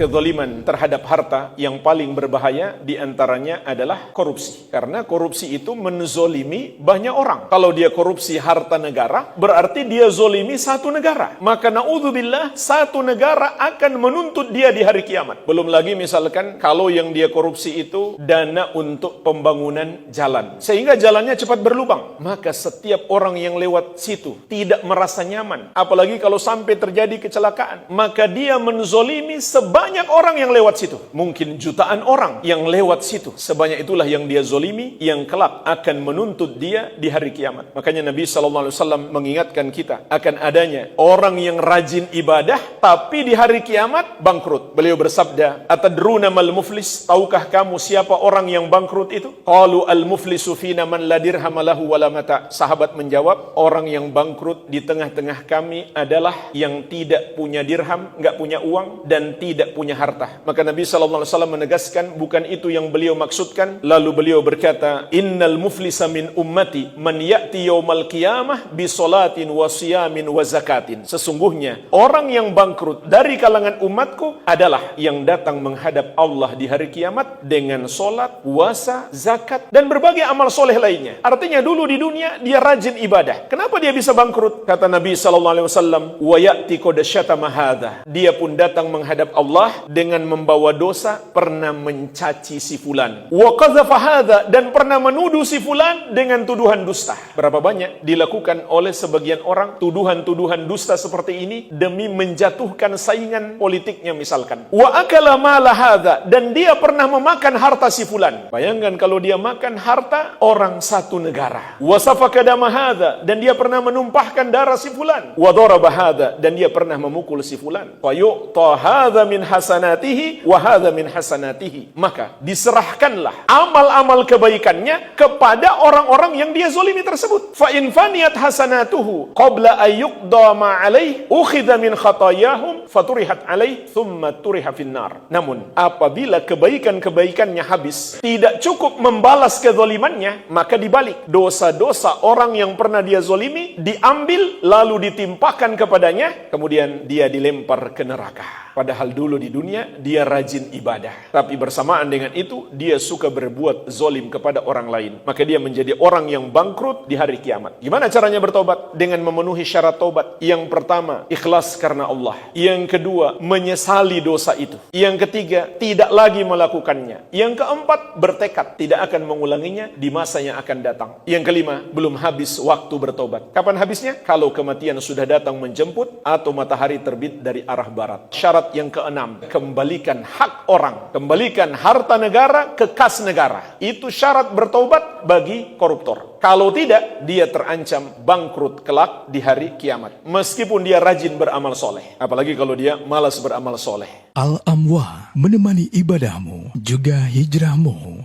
kezaliman terhadap harta yang paling berbahaya diantaranya adalah korupsi. Karena korupsi itu menzolimi banyak orang. Kalau dia korupsi harta negara, berarti dia zolimi satu negara. Maka na'udzubillah, satu negara akan menuntut dia di hari kiamat. Belum lagi misalkan kalau yang dia korupsi itu dana untuk pembangunan jalan, sehingga jalannya cepat berlubang. Maka setiap orang yang lewat situ tidak merasa nyaman. Apalagi kalau sampai terjadi kecelakaan, maka dia menzolimi sebanyak orang yang lewat situ. Mungkin jutaan orang yang lewat situ. Sebanyak itulah yang dia zolimi, yang kelak akan menuntut dia di hari kiamat. Makanya Nabi SAW mengingatkan kita akan adanya orang yang rajin ibadah, tapi di hari kiamat bangkrut. Beliau bersabda, "Atadruna mal muflis?" Tahukah kamu siapa orang yang bangkrut itu? Qalu al-muflisu fina man la dirham lahu wala mata. Sahabat menjawab, orang yang bangkrut di tengah-tengah kami adalah yang tidak punya dirham, enggak punya uang, dan tidak punya harta. Maka Nabi SAW menegaskan, bukan itu yang beliau maksudkan. Lalu beliau berkata, "Innal muflisa min ummati man ya'ti yaumal qiyamah bi salatin wa siyamin wa zakatin." Sesungguhnya orang yang bangkrut dari kalangan umatku adalah yang datang menghadap Allah di hari kiamat dengan salat, puasa, zakat, dan berbagai amal soleh lainnya. Artinya dulu di dunia dia rajin ibadah. Kenapa dia bisa bangkrut? Kata Nabi SAW, "Wa ya'ti qad syatama hadza." Dia pun datang menghadap Allah dengan membawa dosa, pernah mencaci si fulan. Wa qazafa hadza, dan pernah menuduh si fulan dengan tuduhan dusta. Berapa banyak dilakukan oleh sebagian orang tuduhan-tuduhan dusta seperti ini demi menjatuhkan saingan politiknya misalkan. Wa akala mala hadza, dan dia pernah memakan harta si fulan. Bayangkan kalau dia makan harta orang satu negara. Wa safaka dama hadza, dan dia pernah menumpahkan darah si fulan. Wa daraba hadza, dan dia pernah memukul si fulan. Fa yu'ta hadza min hasanatihi wa hadza min hasanatihi. Maka diserahkanlah amal-amal kebaikannya kepada orang-orang yang dia zolimi tersebut. Fa in faniyat hasanatuhu qabla ayyuqda ma alaih ukhidha min khatayahum faturihat alaih thumma turiha finnar. Namun apabila kebaikan-kebaikannya habis, tidak cukup membalas kezolimannya, maka dibalik. Dosa-dosa orang yang pernah dia zolimi diambil lalu ditimpakan kepadanya, kemudian dia dilempar ke neraka. Padahal dulu di dunia dia rajin ibadah, tapi bersamaan dengan itu dia suka berbuat zolim kepada orang lain. Maka dia menjadi orang yang bangkrut di hari kiamat. Gimana caranya bertobat? Dengan memenuhi syarat tobat. Yang pertama, ikhlas karena Allah. Yang kedua, menyesali dosa itu. Yang ketiga, tidak lagi melakukannya. Yang keempat, bertekad tidak akan mengulanginya di masa yang akan datang. Yang kelima, belum habis waktu bertobat. Kapan habisnya? Kalau kematian sudah datang menjemput atau matahari terbit dari arah barat. Syarat yang keenam, kembalikan hak orang, kembalikan harta negara ke kas negara. Itu syarat bertobat bagi koruptor. Kalau tidak, dia terancam bangkrut kelak di hari kiamat. Meskipun dia rajin beramal soleh. Apalagi kalau dia malas beramal soleh. Al-Amwa, menemani ibadahmu juga hijrahmu.